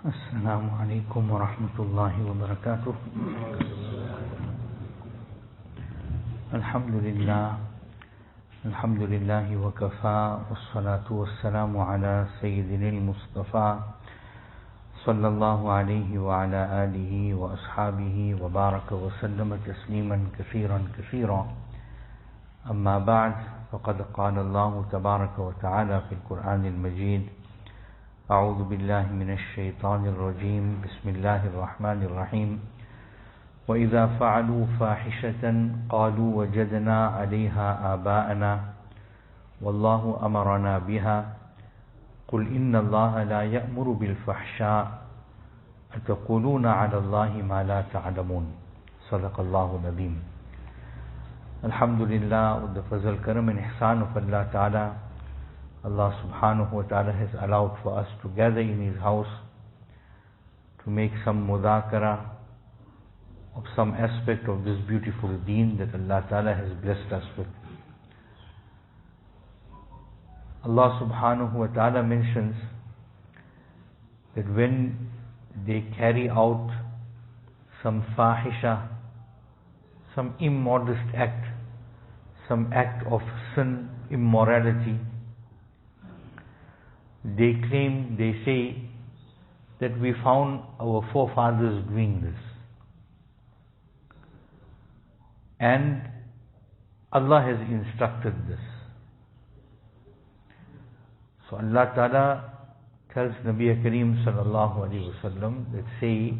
Assalamu alaikum wa rahmatullahi wa barakatuh. Alhamdulillahi wa kafa, wassalatu wassalamu ala sayyidinil Mustafa sallallahu alayhi wa ala alihi wa ashabihi wa baraka wa sallama tasliman kathiran. Amma ba'd, faqad qala Allah tabaraka wa ta'ala fil Qur'an al-Majid. أعوذ بالله من الشيطان الرجيم بسم الله الرحمن الرحيم وإذا فعلوا فاحشة قالوا وجدنا عليها آباءنا والله أمرنا بها قل إن الله لا يأمر بالفحشاء أتقولون على الله ما لا تعلمون صدق الله العظيم. Alhamdulillah, with the fazl, karam and ihsan of Allah Ta'ala, Allah subhanahu wa ta'ala has allowed for us to gather in His house to make some mudhakara of some aspect of this beautiful deen that Allah ta'ala has blessed us with. Allah subhanahu wa ta'ala mentions that when they carry out some fahisha, some immodest act, some act of sin, immorality, they claim, they say that we found our forefathers doing this. And Allah has instructed this. So Allah Ta'ala tells Nabi Kareem sallallahu alayhi wa sallam that say,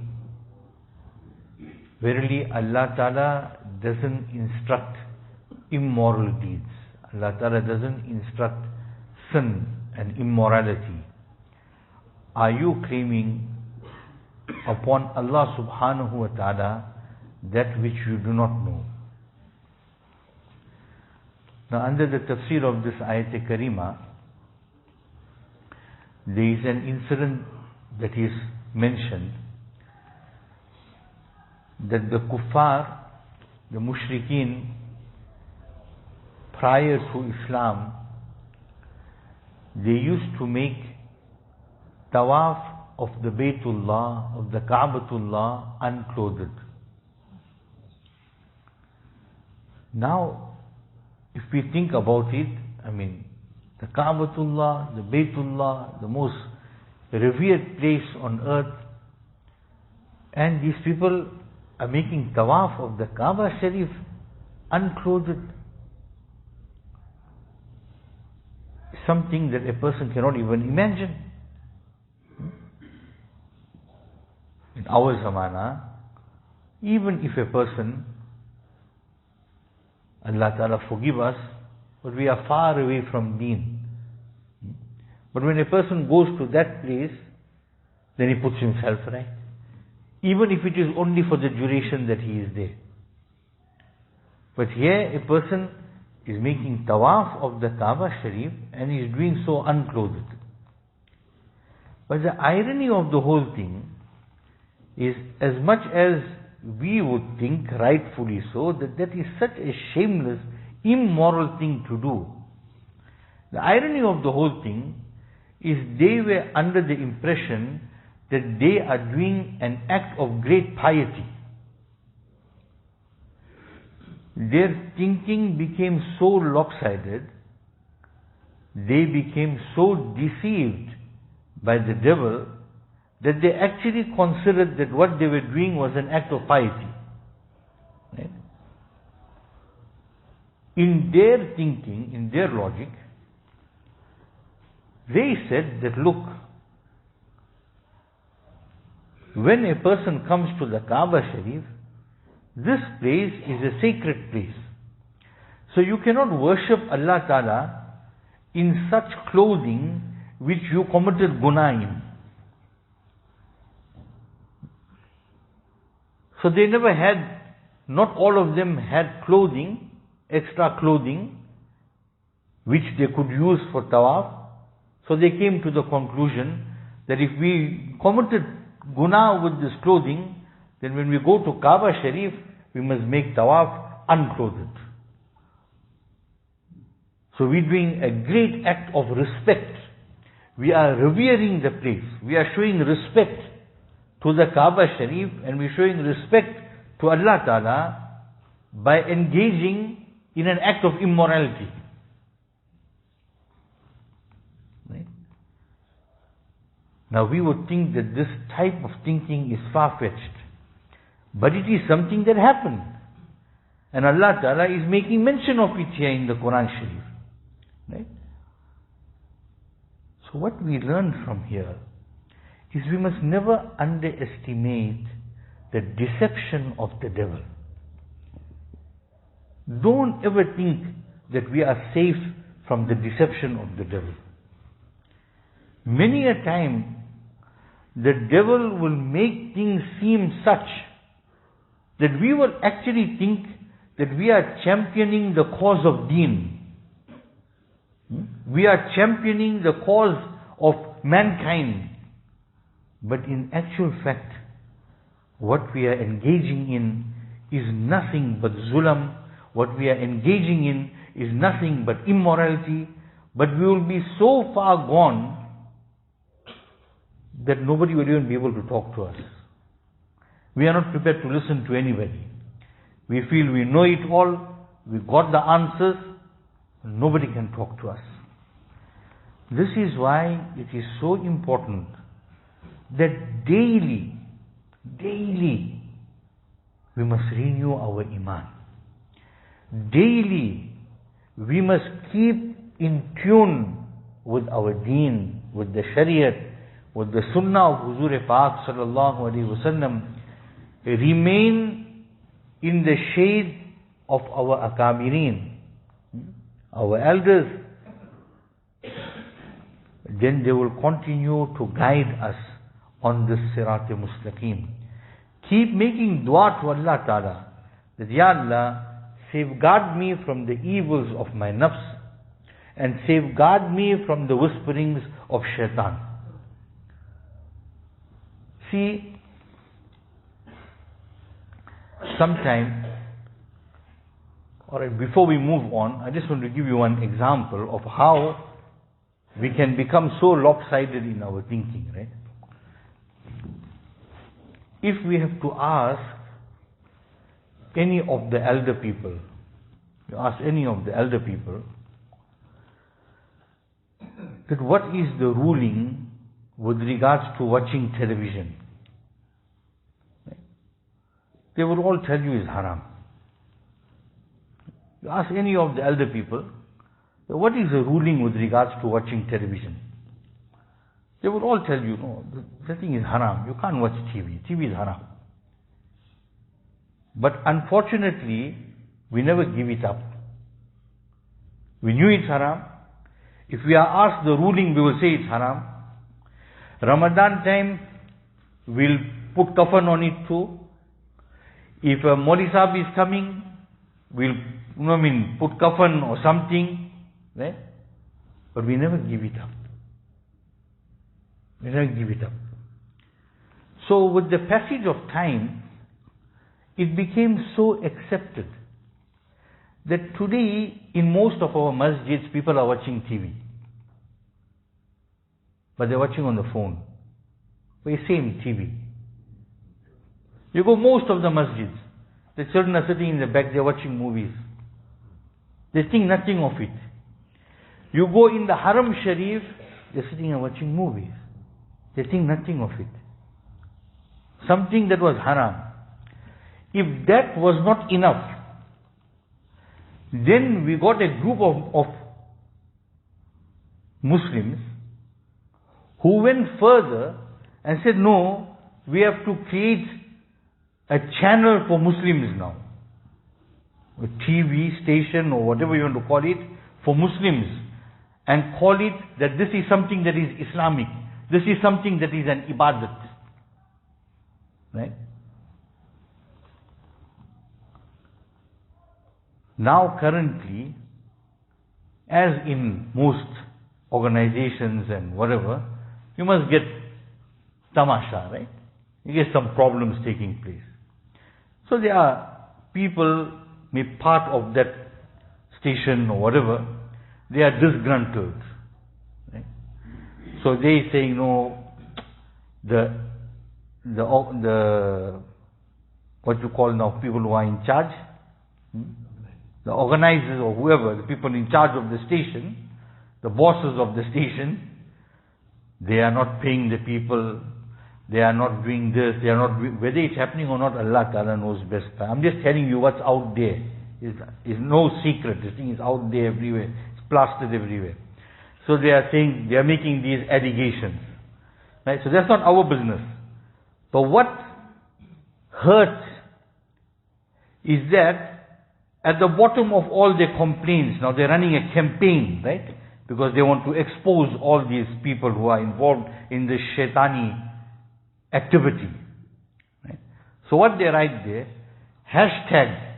verily Allah Ta'ala doesn't instruct immoral deeds. Allah Ta'ala doesn't instruct sin and immorality. Are you claiming upon Allah subhanahu wa ta'ala that which you do not know? Now, under the tafsir of this ayat karima, there is an incident that is mentioned that the Kuffaar, the mushrikeen, prior to Islam, they used to make tawaf of the Baytullah, of the Ka'batullah, unclothed. Now, if we think about it, the Ka'batullah, the Baytullah, the most revered place on earth, and these people are making tawaf of the Kaaba Sharif unclothed. Something that a person cannot even imagine. In our zamana, even if a person, Allah Ta'ala forgive us, but we are far away from Deen. But when a person goes to that place, then he puts himself right. Even if it is only for the duration that he is there. But here a person is making tawaf of the Kaaba Sharif and is doing so unclothed. But the irony of the whole thing is, as much as we would think, rightfully so, that that is such a shameless, immoral thing to do, the irony of the whole thing is they were under the impression that they are doing an act of great piety. Their thinking became so lopsided, they became so deceived by the devil that they actually considered that what they were doing was an act of piety. Right? In their thinking, in their logic, they said that, look, when a person comes to the Kaaba Sharif, this place is a sacred place. So you cannot worship Allah Ta'ala in such clothing which you committed guna in. So they never had, not all of them had clothing, extra clothing, which they could use for tawaf. So they came to the conclusion that if we committed guna with this clothing, then when we go to Kaaba Sharif, we must make tawaf unclothed. So we're doing a great act of respect. We are revering the place. We are showing respect to the Kaaba Sharif and we're showing respect to Allah Ta'ala by engaging in an act of immorality. Right? Now we would think that this type of thinking is far-fetched, but it is something that happened. And Allah Ta'ala is making mention of it here in the Quran Sharif. Right? So what we learn from here is we must never underestimate the deception of the devil. Don't ever think that we are safe from the deception of the devil. Many a time, the devil will make things seem such that we will actually think that we are championing the cause of Deen. We are championing the cause of mankind. But in actual fact, what we are engaging in is nothing but zulam. What we are engaging in is nothing but immorality. But we will be so far gone that nobody will even be able to talk to us. We are not prepared to listen to anybody. We feel we know it all, we got the answers, nobody can talk to us. This is why it is so important that daily, we must renew our Iman. Daily, we must keep in tune with our Deen, with the Shariat, with the Sunnah of Huzur Pak sallallahu alaihi wasallam. Remain in the shade of our Akabirin, our elders. Then they will continue to guide us on this Sirat-e-Mustaqim. Keep making dua to Allah Ta'ala, that Ya Allah, safeguard me from the evils of my nafs, and safeguard me from the whisperings of shaitan. See, sometime, alright, before we move on, I just want to give you one example of how we can become so lopsided in our thinking, right? If we have to ask any of the elder people, that what is the ruling with regards to watching television, they would all tell you is haram. You ask any of the elder people, what is the ruling with regards to watching television? They would all tell you, no, the thing is haram. You can't watch TV. TV is haram. But unfortunately, we never give it up. We knew it's haram. If we are asked the ruling, we will say it's haram. Ramadan time, we'll put kafan on it too. If a Maulvi Sahib is coming, we'll put kafan or something. Right? But we never give it up. So with the passage of time, it became so accepted that today in most of our masjids people are watching TV. But they're watching on the phone. The same TV. You go most of the masjids, the children are sitting in the back, they're watching movies. They think nothing of it. You go in the Haram Sharif, they're sitting and watching movies. They think nothing of it. Something that was haram. If that was not enough, then we got a group of Muslims who went further and said, no, we have to create a channel for Muslims now. A TV station or whatever you want to call it, for Muslims. And call it that this is something that is Islamic. This is something that is an ibadat. Right? Now currently, as in most organizations and whatever, you must get tamasha, right? You get some problems taking place. So there are people, maybe part of that station or whatever, they are disgruntled. Right? So they say, no, the what you call now, people who are in charge, the organizers or whoever, the people in charge of the station, the bosses of the station, they are not paying the people, they are not doing this, they are not doing, whether it's happening or not, Allah Ta'ala knows best. I'm just telling you what's out there. It's no secret. This thing is out there everywhere. It's plastered everywhere. So they are saying, they are making these allegations. Right? So that's not our business. But what hurts is that at the bottom of all their complaints, now they're running a campaign, right? Because they want to expose all these people who are involved in this shaitani activity. Right? So what they write there, hashtag,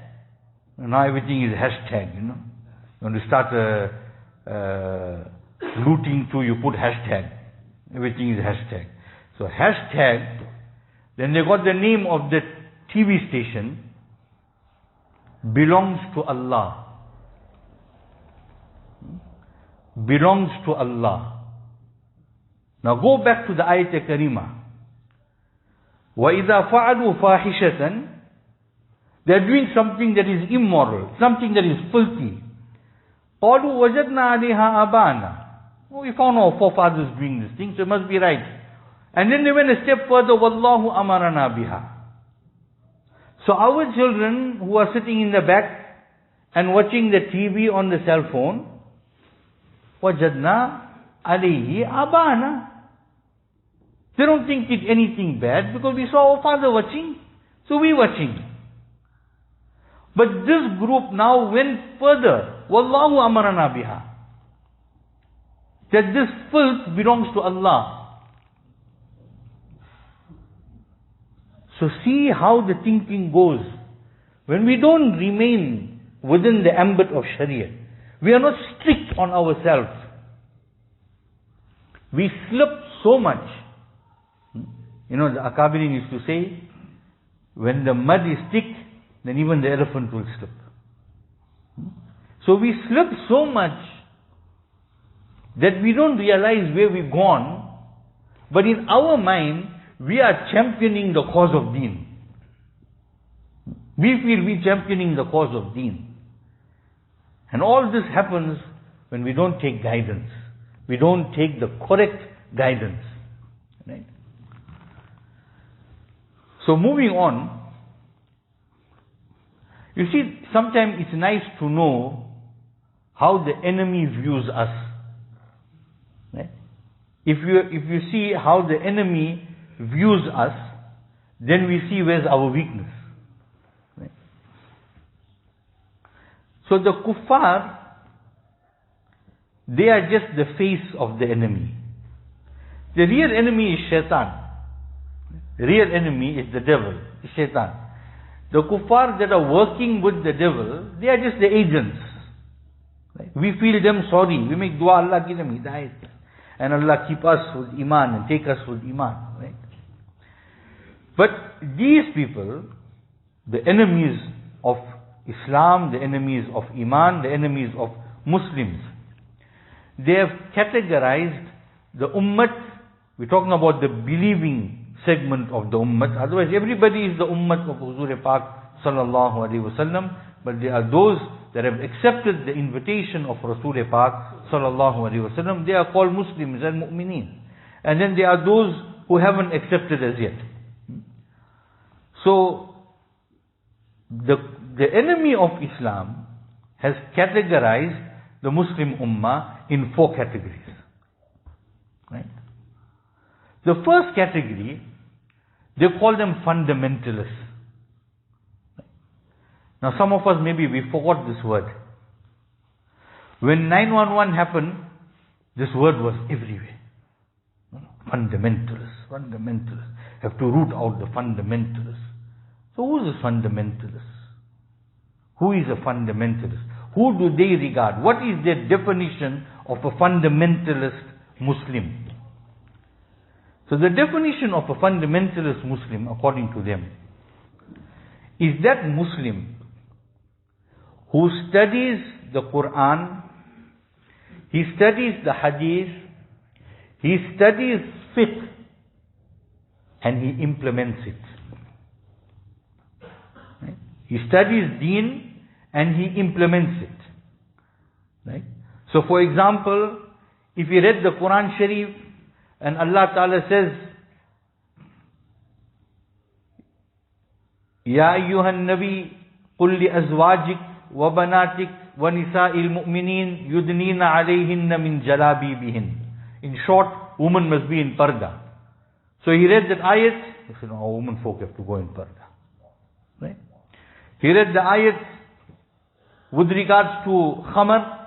now everything is hashtag, you know. When you start looting too, you put hashtag. Everything is hashtag. So hashtag, then they got the name of the TV station, belongs to Allah. Belongs to Allah. Now go back to the ayat karima. وَإِذَا فَعَلُوا فَاحِشَةً, they are doing something that is immoral, something that is filthy. قَالُوا وَجَدْنَا عَلَيْهَا آبَانَا. Oh, we found our forefathers doing this thing, so it must be right. And then they went a step further, وَاللَّهُ أَمَرَنَا بِهَا. So our children who are sitting in the back and watching the TV on the cell phone, وَجَدْنَا عَلَيْهِ آبَانَا. They don't think it's anything bad because we saw our father watching, so we watching. But this group now went further. وَاللَّهُ أَمَرَنَا بِهَا. That this filth belongs to Allah. So see how the thinking goes. When we don't remain within the ambit of Sharia, we are not strict on ourselves. We slip so much. You know, the Akabirin used to say, when the mud is thick, then even the elephant will slip. So we slip so much that we don't realize where we've gone, but in our mind, we are championing the cause of Deen. We feel we're championing the cause of Deen. And all this happens when we don't take guidance. We don't take the correct guidance. Right? So moving on, you see, sometimes it's nice to know how the enemy views us. Right? If you see how the enemy views us, then we see where's our weakness. Right? So the Kuffaar, they are just the face of the enemy. The real enemy is shaitan. The real enemy is the devil, is shaitan. The Kuffaar that are working with the devil, they are just the agents. Right? We feel them sorry. We make dua, Allah give them hidayat. And Allah keep us with Imaan and take us with Imaan. Right? But these people, the enemies of Islam, the enemies of Iman, the enemies of Muslims, they have categorized the ummah. We're talking about the believing segment of the ummah. Otherwise, everybody is the ummah of Huzur Pak sallallahu alaihi wasallam. But there are those that have accepted the invitation of Rasul Pak sallallahu alaihi wasallam. They are called Muslims and Mu'mineen. And then there are those who haven't accepted as yet. So, the enemy of Islam has categorized the Muslim Ummah in 4 categories. Right? The first category, they call them fundamentalists. Now some of us maybe we forgot this word. When 911 happened, this word was everywhere. Fundamentalists, fundamentalists. Have to root out the fundamentalists. So who is a fundamentalist? Who is a fundamentalist? Who do they regard? What is their definition of a fundamentalist Muslim? So the definition of a fundamentalist Muslim, according to them, is that Muslim who studies the Quran, he studies the Hadith, he studies fiqh, and he implements it. Right? He studies Deen and he implements it. Right? So for example, if you read the Quran Sharif and Allah Ta'ala says, Ya ayyuhan nabi qul li azwajik wa banatik wa nisa'il mu'minin yudnina alayhinna min jalabibihin. In short, women must be in parda. So he read that ayat, he said, no, women folk have to go in parda. Right? He read the ayat with regards to khamar.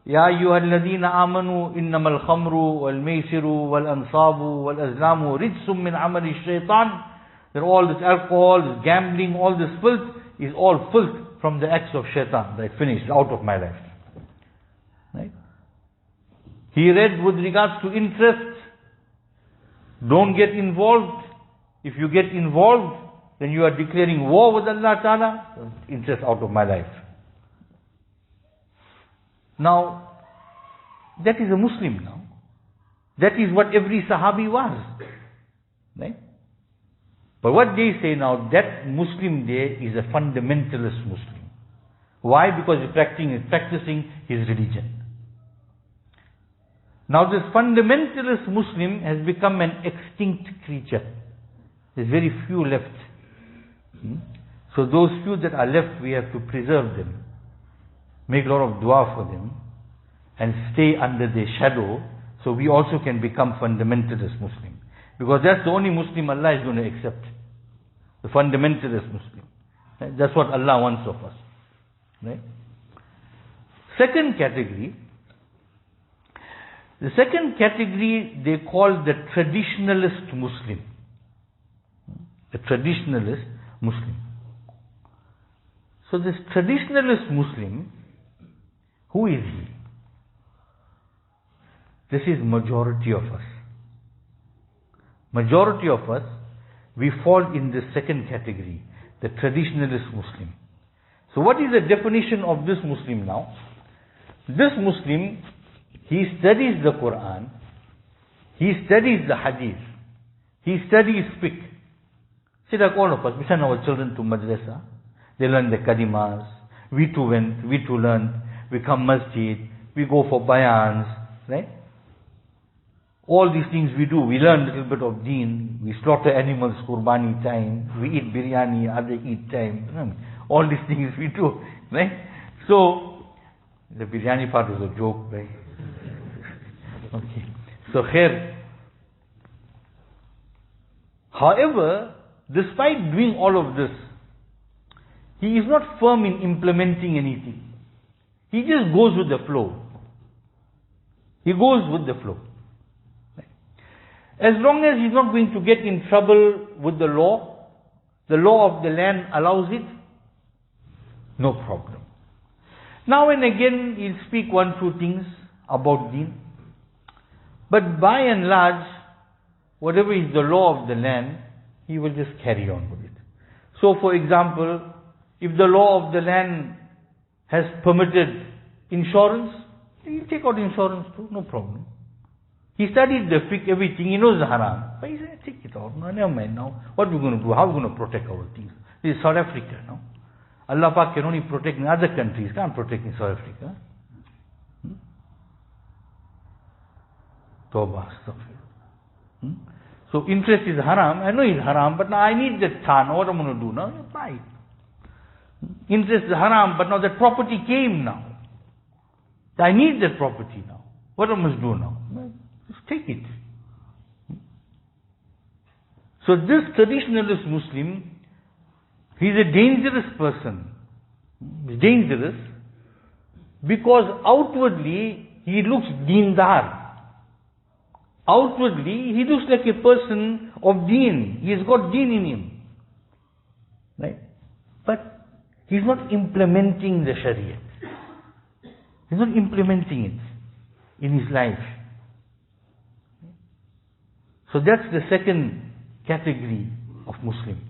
Ya ayyuhalladhina amanu innamal khamru wal maysiru wal ansabu wal azlamu rijsum min amali shaitan. That all this alcohol, this gambling, all this filth is all filth from the acts of shaitan. Right, finished, out of my life. Right? He read with regards to interest. Don't get involved. If you get involved, then you are declaring war with Allah Ta'ala. Interest out of my life. Now, that is a Muslim now. That is what every Sahabi was. Right? But what they say now, that Muslim there is a fundamentalist Muslim. Why? Because he's practicing his religion. Now this fundamentalist Muslim has become an extinct creature. There's very few left. So those few that are left, we have to preserve them. Make a lot of dua for them. And stay under their shadow, so we also can become fundamentalist Muslim. Because that's the only Muslim Allah is going to accept. The fundamentalist Muslim. Right? That's what Allah wants of us. Right? Second category. The second category they call the traditionalist Muslim. The traditionalist Muslim. So this traditionalist Muslim, who is he? This is majority of us. Majority of us, we fall in the second category, the traditionalist Muslim. So what is the definition of this Muslim now? This Muslim, he studies the Quran, he studies the Hadith, he studies fiqh. See, like all of us, we send our children to madrasa, they learn the kalimas, we too went, we too learned, we come masjid, we go for bayans, right? All these things we do. We learn a little bit of Deen. We slaughter animals, qurbani time. We eat biryani, other eat time. All these things we do, right? So, the biryani part is a joke, right? Okay. So here, however, despite doing all of this, he is not firm in implementing anything. He just goes with the flow. He goes with the flow. As long as he's not going to get in trouble with the law of the land allows it, no problem. Now and again he'll speak one, two things about Deen. But by and large, whatever is the law of the land, he will just carry on with it. So for example, if the law of the land has permitted insurance, he'll take out insurance too, no problem. He studied the fiqh, everything, he knows the haram. But he said, take it out, no, never mind now. What are we going to do? How are we going to protect our things? This is South Africa now. Allah Pak can only protect in other countries, can't protect in South Africa. Tawbah, astaghfirullah. So interest is haram, I know it's haram, but now I need that tan, what am I going to do now? You buy it. Interest is haram, but now that property came now. I need that property now. What am I going to do now? Just take it. So this traditionalist Muslim, he's a dangerous person. He's dangerous because outwardly he looks deendar. Outwardly he looks like a person of deen. He's got deen in him. Right? But he's not implementing the Sharia. He's not implementing it in his life. So that's the second category of Muslim.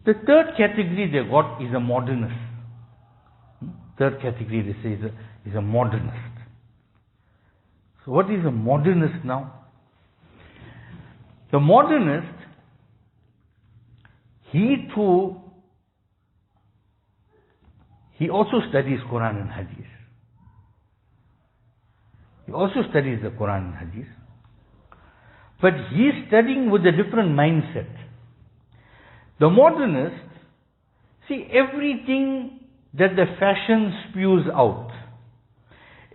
The third category they got is a modernist. Third category they say is a modernist. So what is a modernist now? The modernist he too, he also studies Quran and Hadith. He also studies the Quran and Hadith. But he's studying with a different mindset. The modernist, see, everything that the fashion spews out,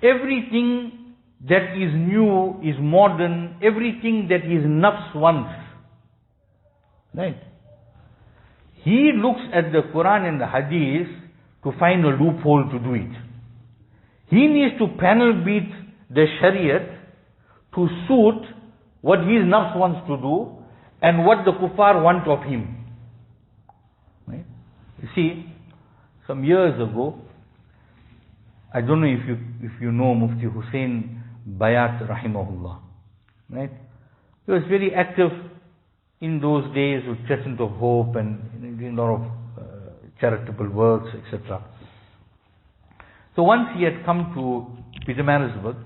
everything that is new, is modern, everything that his nafs wants, right? He looks at the Quran and the Hadith to find a loophole to do it. He needs to panel beat the Shariat to suit what his nafs wants to do and what the Kuffaar want of him. Right? You see, some years ago, I don't know if you know Mufti Hussain Bayat Rahimahullah. Right? He was very active in those days with Crescent of Hope and doing a lot of charitable works, etc. So once he had come to Pietermaritzburg,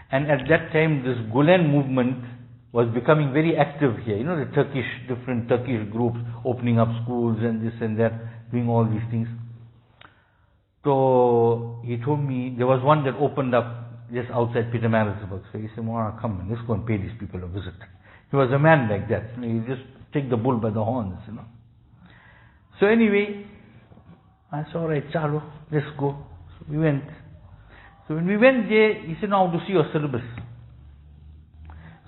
and at that time this Gulen movement was becoming very active here. You know, the different Turkish groups opening up schools and this and that, doing all these things. So he told me there was one that opened up just outside Pietermaritzburg. So he said, "Maulana, come and let's go and pay these people a visit." He was a man like that. You just take the bull by the horns, you know. So anyway, I said, "All right, chalo, let's go." So we went. So when we went there, he said, "Now to see your syllabus."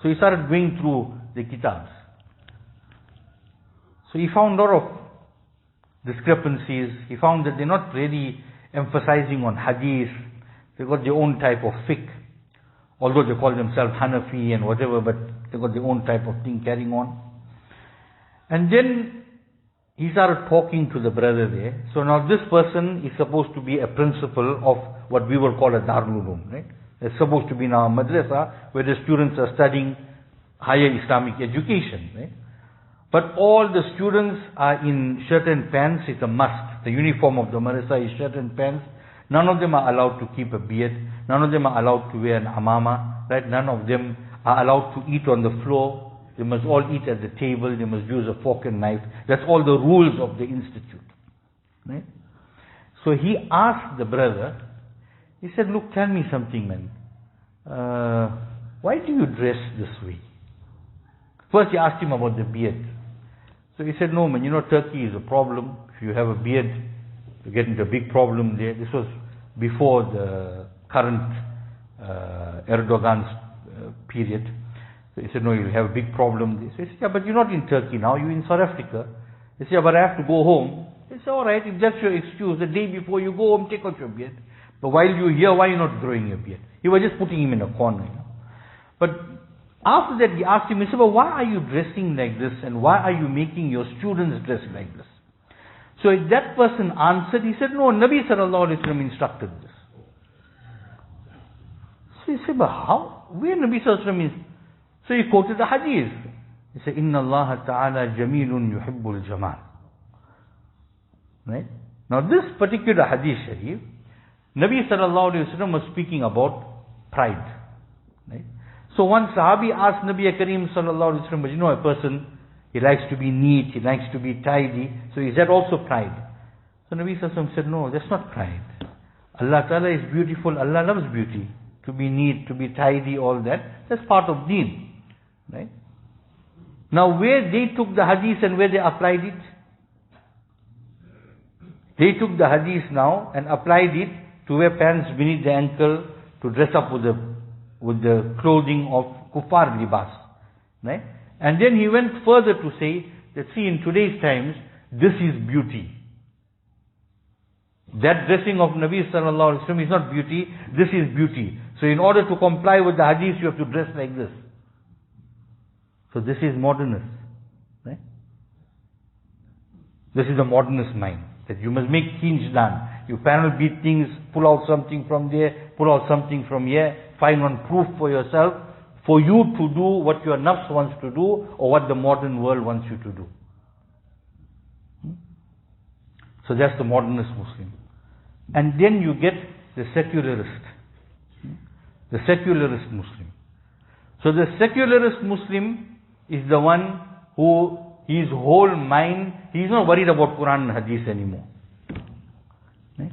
So he started going through the kitabs. So he found a lot of discrepancies. He found that they're not really emphasizing on hadith. They've got their own type of fiqh. Although they call themselves Hanafi and whatever, but they've got their own type of thing carrying on. And then he started talking to the brother there. So now this person is supposed to be a principal of what we will call a Darul Uloom, right? It's supposed to be in our madrasa where the students are studying higher Islamic education, right? But all the students are in shirt and pants. It's a must. The uniform of the madrasa is shirt and pants. None of them are allowed to keep a beard. None of them are allowed to wear an amama, right? None of them are allowed to eat on the floor. They must all eat at the table. They must use a fork and knife. That's all the rules of the institute, right? So he asked the brother, he said, "Look, tell me something, man. Why do you dress this way?" First he asked him about the beard. So he said, "No, man, you know Turkey is a problem. If you have a beard, you get into a big problem there." This was before the current Erdogan's period. So he said, "No, you'll have a big problem there." So he said, "Yeah, but you're not in Turkey now, you're in South Africa." He said, "Yeah, but I have to go home." He said, "All right, if that's your excuse, the day before you go home, take out your beard. But while you're here, why are you not growing your beard?" He was just putting him in a corner, you know. But after that, he asked him, he said, "Well, why are you dressing like this, and why are you making your students dress like this?" So that person answered, he said, "No, Nabi sallallahu alaihi wasallam instructed this." So he said, "But how? Where Nabi sallallahu alaihi wasallam is?" So he quoted the hadith. He said, "Inna Allah ta'ala jamilun yuhibbul jamal." Right? Now this particular hadith sharif, Nabi sallallahu alaihi wasallam was speaking about pride. Right? So one Sahabi asked Nabi Kareem sallallahu alaihi wasallam, "You know, a person, he likes to be neat, he likes to be tidy. So is that also pride?" So Nabi sallallahu alaihi wasallam said, "No, that's not pride. Allah Ta'ala is beautiful. Allah loves beauty. To be neat, to be tidy, all that, that's part of Deen." Right? Now where they took the hadith and where they applied it? They took the hadith now and applied it to wear pants beneath the ankle, to dress up with the clothing of Kuffaar libas. Right? And then he went further to say that, see, in today's times, this is beauty. That dressing of Nabi sallallahu alaihi wasallam is not beauty, this is beauty. So in order to comply with the hadith, you have to dress like this. So this is modernist. Right? This is a modernist mind. That you must make hinjdan. You panel beat things, pull out something from there, pull out something from here, find one proof for yourself, for you to do what your nafs wants to do, or what the modern world wants you to do. So that's the modernist Muslim. And then you get the secularist. The secularist Muslim. So the secularist Muslim is the one who his whole mind, he's not worried about Quran and Hadith anymore. Right?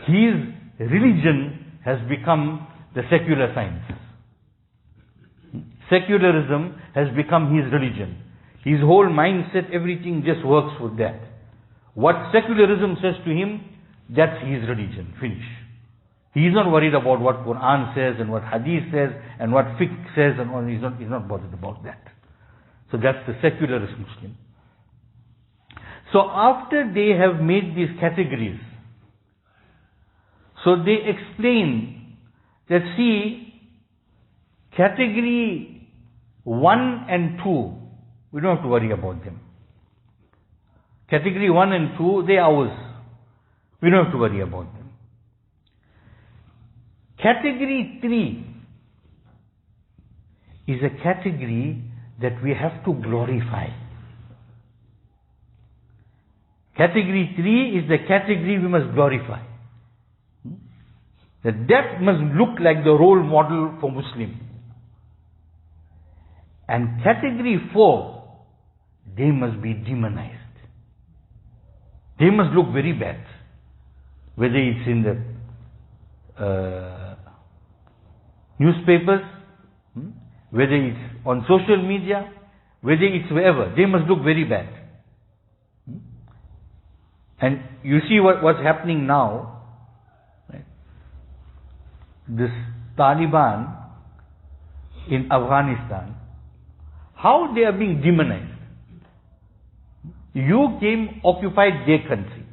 His religion has become the secular sciences. Secularism has become his religion. His whole mindset, everything just works with that. What secularism says to him, that's his religion. Finish. He is not worried about what Quran says and what Hadith says and what fiqh says, and all. He's not bothered about that. So that's the secularist Muslim. So after they have made these categories, so they explain that, see, category 1 and 2, we don't have to worry about them. Category 1 and 2, they are ours. We don't have to worry about them. Category 3 is a category that we have to glorify. Category 3 is the category we must glorify. That must look like the role model for Muslim. And category 4, they must be demonized. They must look very bad. Whether it's in the newspapers, whether it's on social media, whether it's wherever, they must look very bad. And you see what's happening now, right? This Taliban in Afghanistan, how they are being demonized. You came, occupied their country.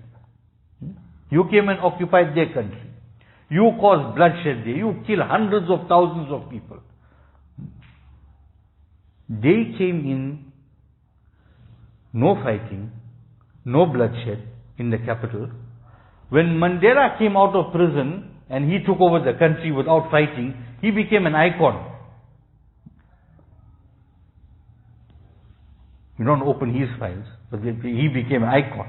You came and occupied their country. You caused bloodshed there. You killed hundreds of thousands of people. They came in, no fighting, no bloodshed in the capital. When Mandela came out of prison and he took over the country without fighting, he became an icon. You don't open his files, but he became an icon.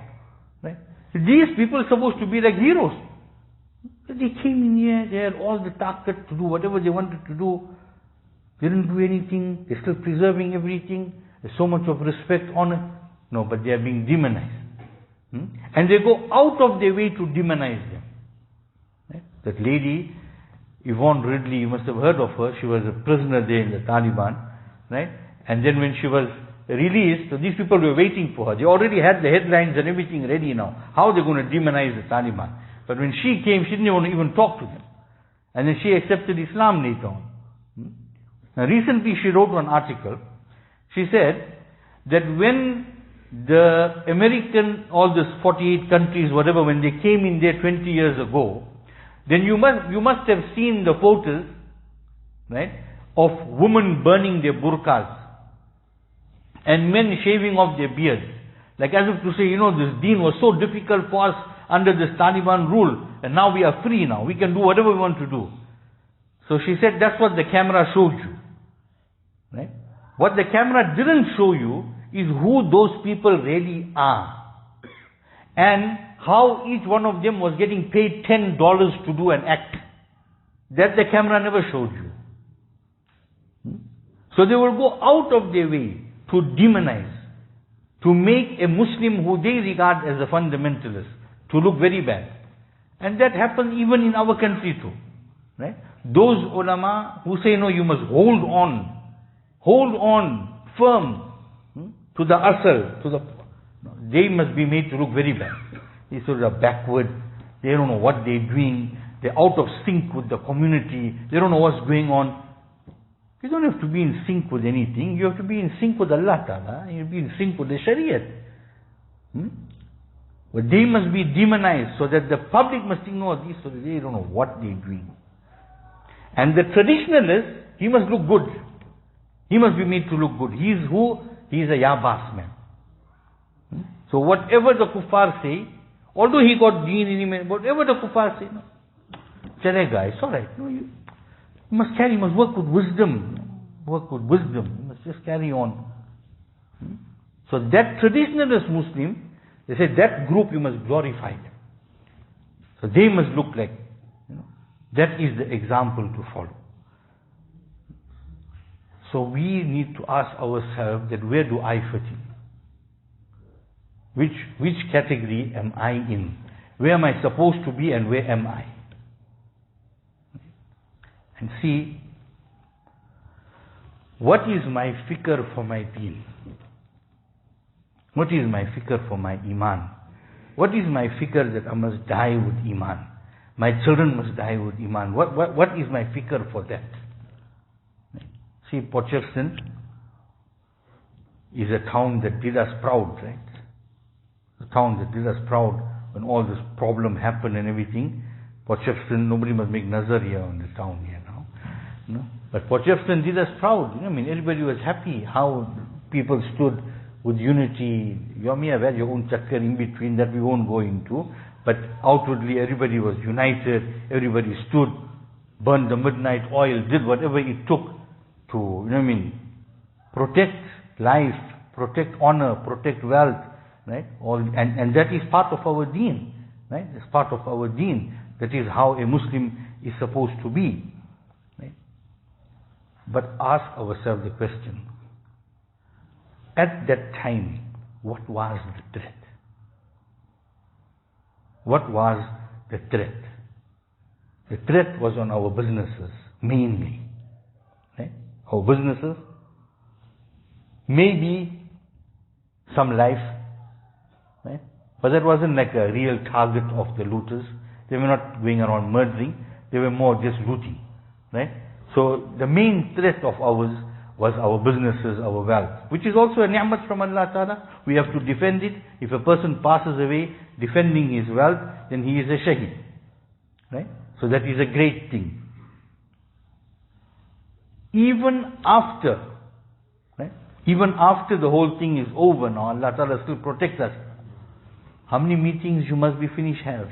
Right? These people are supposed to be like heroes. They came in here, they had all the taqat to do whatever they wanted to do. They didn't do anything, they're still preserving everything. There's so much of respect, honor. No, but they are being demonized. And they go out of their way to demonize them. Right? That lady, Yvonne Ridley, you must have heard of her. She was a prisoner there in the Taliban. Right? And then when she was released, so these people were waiting for her. They already had the headlines and everything ready now. How are they going to demonize the Taliban? But when she came, she didn't want to even talk to them. And then she accepted Islam later on. Now recently she wrote one article. She said that when the American, all these 48 countries, whatever, when they came in there 20 years ago, then you must have seen the photos, right, of women burning their burqas and men shaving off their beards. Like as if to say, this Deen was so difficult for us under this Taliban rule, and now we are free now. We can do whatever we want to do. So she said that's what the camera showed you. Right? What the camera didn't show you is who those people really are. And how each one of them was getting paid $10 to do an act. That the camera never showed you. So they will go out of their way to demonize, to make a Muslim who they regard as a fundamentalist to look very bad. And that happens even in our country too. Right? Those ulama who say, no, you must hold on firm to the asal, they must be made to look very bad. They sort of backward, they don't know what they're doing, they're out of sync with the community, they don't know what's going on. You don't have to be in sync with anything, you have to be in sync with Allah Ta'ala, you have to be in sync with the Shariat. But they must be demonized so that the public must think, no, these, so they don't know what they're doing. And the traditionalist, he must look good. He must be made to look good. He's who? He's a Yabas man. So whatever the Kuffaar say, although he got Deen in him, whatever the Kuffaar say, no, Chalega, it's alright. No, you must carry, you must work with wisdom. Work with wisdom. You must just carry on. So that traditionalist Muslim, they say that group you must glorify them. So they must look like, that is the example to follow. So we need to ask ourselves that where do I fit in? Which category am I in? Where am I supposed to be and where am I? And see, what is my fikr for my deen? What is my fikr for my Iman? What is my fikr that I must die with Iman? My children must die with Iman. What is my fikr for that? See, Port Shepstone is a town that did us proud, right? A town that did us proud when all this problem happened and everything. Port Shepstone, nobody must make nazar here on the town here now. No? But Port Shepstone did us proud. I mean, everybody was happy how people stood with unity. You may have had your own chakkar in between that we won't go into. But outwardly everybody was united. Everybody stood, burned the midnight oil, did whatever it took to, protect life, protect honor, protect wealth, right? And that is part of our deen, right? It's part of our deen. That is how a Muslim is supposed to be, right? But ask ourselves the question, at that time, what was the threat? What was the threat? The threat was on our businesses, mainly. Right? Our businesses, maybe some life, right? But that wasn't like a real target of the looters. They were not going around murdering, they were more just looting, right? So the main threat of ours was our businesses, our wealth, which is also a ni'mat from Allah Ta'ala. We have to defend it. If a person passes away defending his wealth, then he is a shaheed, right? So that is a great thing. Even after, right? Even after the whole thing is over now, Allah Ta'ala still protects us. How many meetings you must be finished have?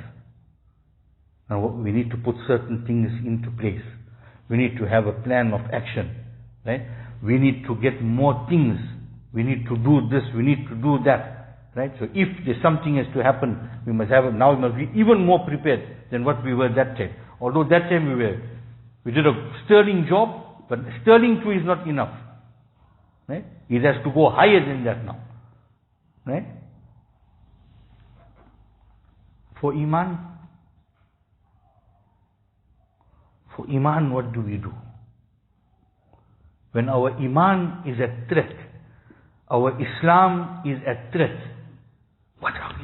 Now we need to put certain things into place. We need to have a plan of action, right? We need to get more things. We need to do this, we need to do that, right? So if there's something has to happen, we must be even more prepared than what we were that time. Although that time we did a sterling job, but sterling too is not enough, right? It has to go higher than that now, right? For Iman, what do we do? When our Iman is at threat, our Islam is at threat, what are we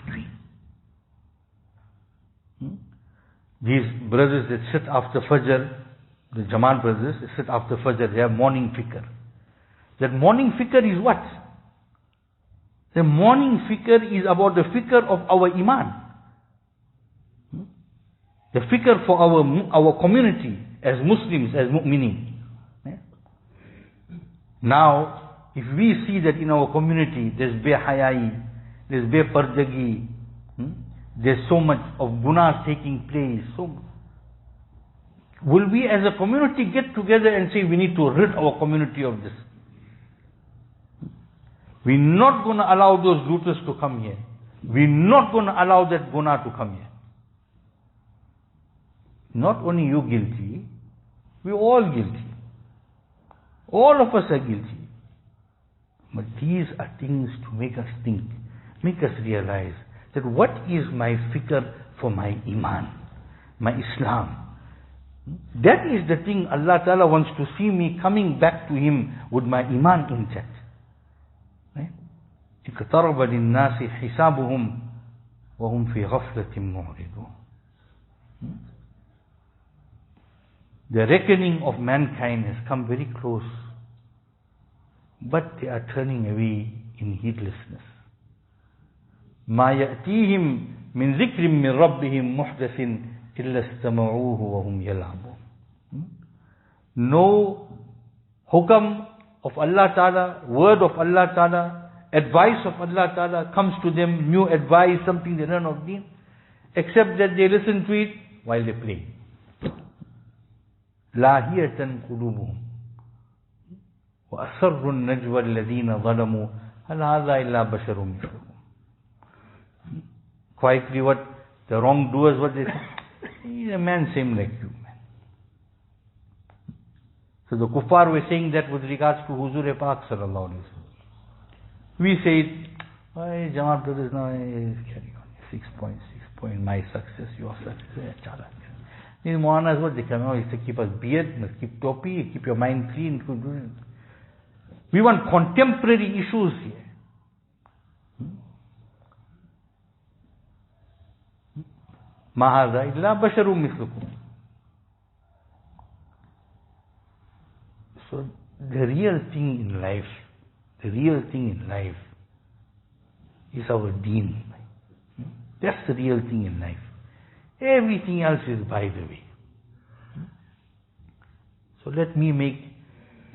doing? These brothers that sit after Fajr, the Jamaat brothers, they sit after Fajr, they have morning fikr. That morning fikr is what? The morning fikr is about the fikr of our Iman. The fikr for our community as Muslims, as mu'mineen. Now, if we see that in our community there's behayai, there's bepardagi, there's so much of gunas taking place, will we as a community get together and say we need to rid our community of this? We're not going to allow those looters to come here. We're not going to allow that guna to come here. Not only you guilty, we're all guilty. All of us are guilty. But these are things to make us think, make us realize that what is my fikr for my Iman, my Islam. That is the thing Allah Ta'ala wants to see me coming back to Him with my Iman intact. Right? اقترب للناس حسابهم وهم في غفلة معرضون. The reckoning of mankind has come very close, but they are turning away in heedlessness. ما يأتيهم من ذكر من ربهم محدث إلا استمعوه وهم يلعبون. No hukam of Allah Ta'ala, word of Allah Ta'ala, advice of Allah Ta'ala comes to them, new advice, something they learn of Deen, except that they listen to it while they play. لاهية قلوبهم وأسروا النجوى الذين ظلموا هل هذا إلا بشر مثلكم. Quietly what the wrongdoers, what they say, he's a man same like you, man. So the Kuffaar were saying that with regards to Huzur Pak sallallahu alaihi wasallam. We say it Why Jamaat brothers now carry on? 6 points, 6 point, my success, your success. These Maulanas, what they come out is to keep us beard, must keep topi, keep your mind clean. We want contemporary issues here. Ma hadha illa basharum mislukum. So the real thing in life is our deen. That's the real thing in life. Everything else is by the way. So let me make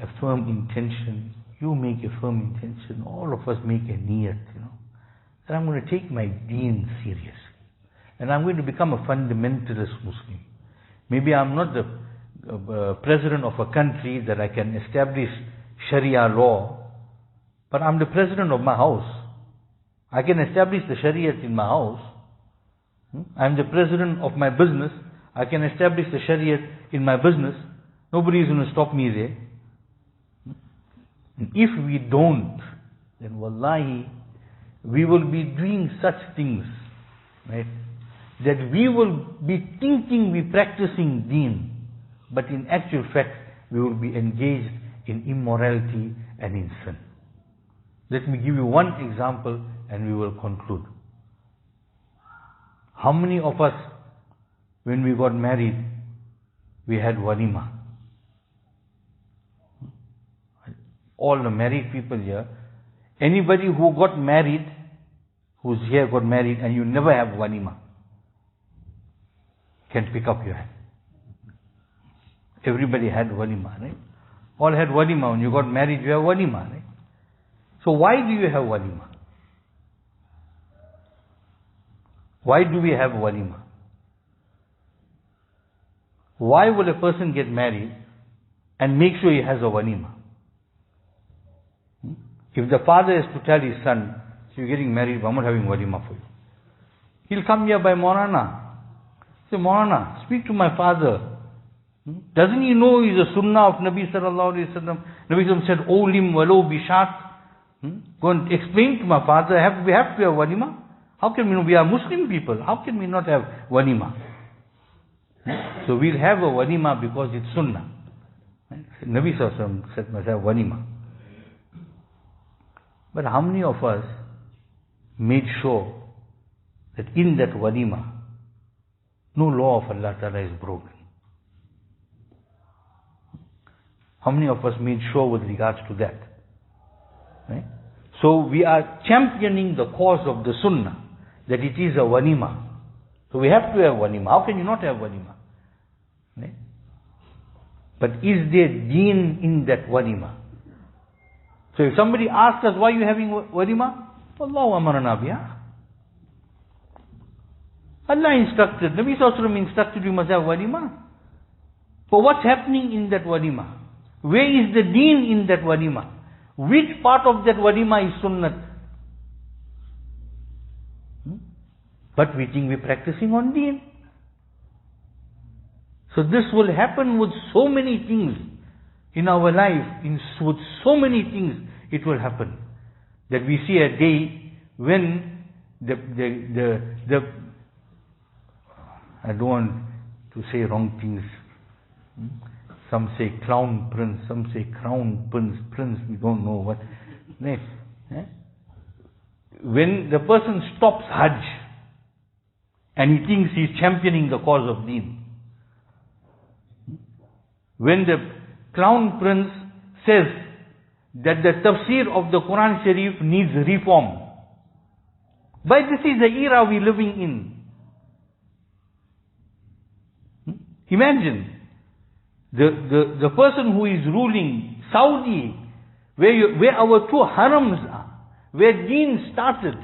a firm intention, you make a firm intention, all of us make a niyat, that I'm going to take my deen seriously. And I'm going to become a fundamentalist Muslim. Maybe I'm not the president of a country that I can establish Sharia law, but I'm the president of my house. I can establish the Sharia in my house. I'm the president of my business. I can establish the Sharia in my business. Nobody is going to stop me there. And if we don't, then wallahi, we will be doing such things, right, that we will be thinking we're practicing deen, but in actual fact, we will be engaged in immorality and in sin. Let me give you one example and we will conclude. How many of us, when we got married, we had walima? All the married people here, anybody who got married, who's here got married and you never have walima, can pick up your hand. Everybody had walima, right? All had walima. When you got married, you have walima, right? So why do you have walima? Why do we have walima? Why will a person get married and make sure he has a walima? If the father is to tell his son, you're getting married, I'm not having walima for you. He'll come here by Maulana. Say, Maulana, speak to my father. Doesn't he know he's a sunnah of Nabi sallallahu alayhi wa sallam? Nabi sallallahu said, Olim walo bishat. Go and explain to my father, we have to have walima. How can we know? We are Muslim people. How can we not have walima? So we'll have a walima because it's sunnah. Nabi sallallahu alayhi wa sallam said, must have walima. But how many of us made sure that in that walima, no law of Allah Ta'ala is broken? How many of us made sure with regards to that? Right? So we are championing the cause of the sunnah, that it is a walima. So we have to have walima. How can you not have walima? Right? But is there deen in that walima? So if somebody asks us, why are you having walima? Allah amarana biha. Allah instructed, Nabi Sallallahu Alaihi Wasallam instructed you must have walima. But what's happening in that walima? Where is the deen in that walima? Which part of that walima is sunnat? But we think we're practicing on deen. So this will happen with so many things in our life, with so many things it will happen. That we see a day when the I don't want to say wrong things. Some say clown prince, some say crown prince, we don't know what. When the person stops Hajj and he thinks he's championing the cause of deen. When the crown prince says that the tafsir of the Quran Sharif needs reform. But this is the era we're living in. Imagine the person who is ruling Saudi, where our two harams are, where deen started.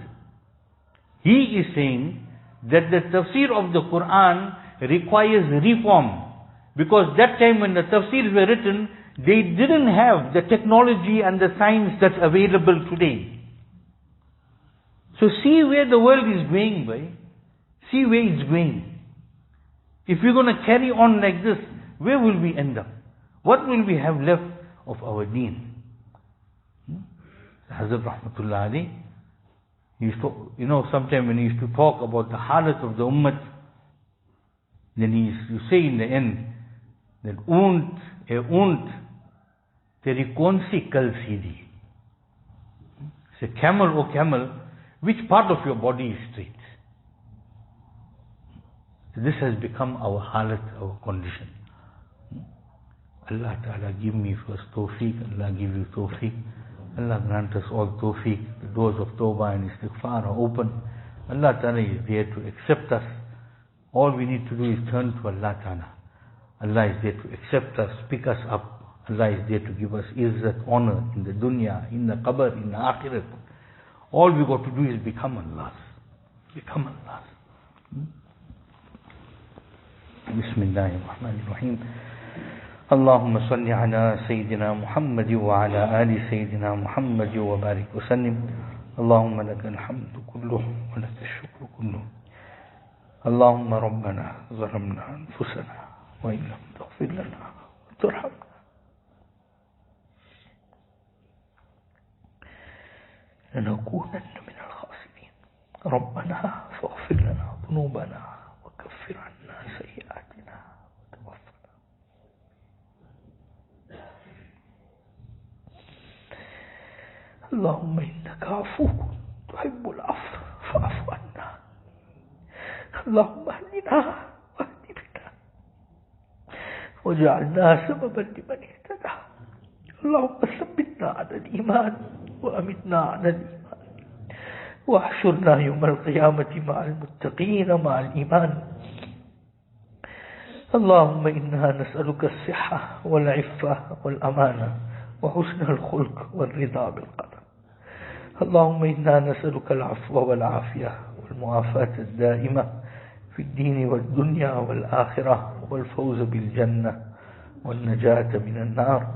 He is saying that the tafsir of the Quran requires reform. Because that time when the tafsirs were written, they didn't have the technology and the science that's available today. So see where the world is going, boy. See where it's going. If we're going to carry on like this, where will we end up? What will we have left of our deen? Hadhrat Rahmatullah Ali, He used to, sometimes when he used to talk about the halat of the ummah, then he used to say in the end that unt teri kaun si kal seedhi. Say, camel, oh camel, which part of your body is straight? So this has become our halat, our condition. Allah Ta'ala give me first tawfiq, Allah give you tawfiq. Allah grant us all tawfiq. The doors of tawbah and istighfar are open. Allah Ta'ala is there to accept us. All we need to do is turn to Allah Ta'ala. Allah is there to accept us, pick us up. Allah is there to give us izzat, honor in the dunya, in the qabr, in the akhirat. All we got to do is become Allah's. Become Allah's. Bismillahirrahmanirrahim. اللهم صل على سيدنا محمد وعلى آل سيدنا محمد وبارك وسلم. اللهم لك الحمد كله ولك الشكر كله. اللهم ربنا ظلمنا أنفسنا وإن لم تغفر لنا وترحمنا لنكونن من الخاسرين. ربنا فاغفر لنا ذنوبنا وكفر عنا سيئاتنا وتوفنا. اللهم إنك عفو تحب العفو فاعف عنا. اللهم اهدنا واهد بنا وجعلنا سببا لمن اهتدى. اللهم ثبتنا على الإيمان وأمتنا على الإيمان واحشرنا يوم القيامة مع المتقين مع الإيمان. اللهم إنا نسألك الصحة والعفة والأمانة وحسن الخلق والرضا بالقدر. اللهم إنا نسألك العفو والعافية والمعافاة الدائمة في الدين والدنيا والآخرة والفوز بالجنة والنجاة من النار.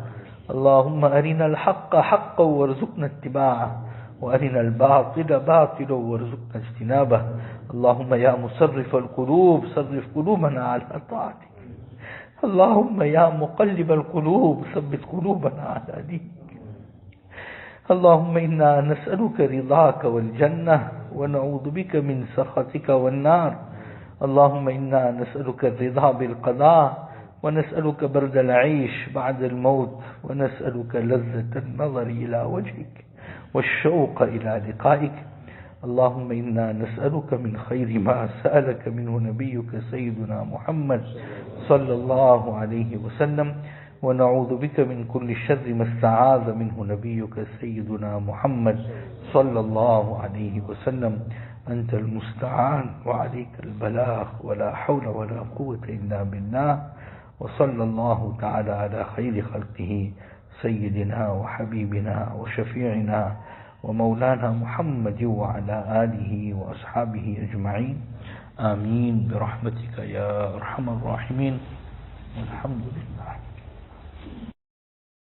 اللهم أرنا الحق حقا وارزقنا اتباعه وأرنا الباطل باطلا وارزقنا اجتنابه. اللهم يا مصرف القلوب صرف قلوبنا على طاعتك. اللهم يا مقلب القلوب ثبت قلوبنا على دينك. اللهم إنا نسألك رضاك والجنة ونعوذ بك من سخطك والنار. اللهم إنا نسألك الرضا بالقضاء ونسألك برد العيش بعد الموت ونسألك لذة النظر إلى وجهك والشوق إلى لقائك. اللهم إنا نسألك من خير ما سألك منه نبيك سيدنا محمد صلى الله عليه وسلم ونعوذ بك من كل شر ما استعاذ منه نبيك سيدنا محمد صلى الله عليه وسلم. أنت المستعان وعليك البلاغ ولا حول ولا قوة إلا بالله. وصلى الله تعالى على خير خلقه سيدنا وحبيبنا وشفيعنا ومولانا محمد وعلى آله وأصحابه أجمعين. آمين برحمتك يا أرحم الراحمين. والحمد لله.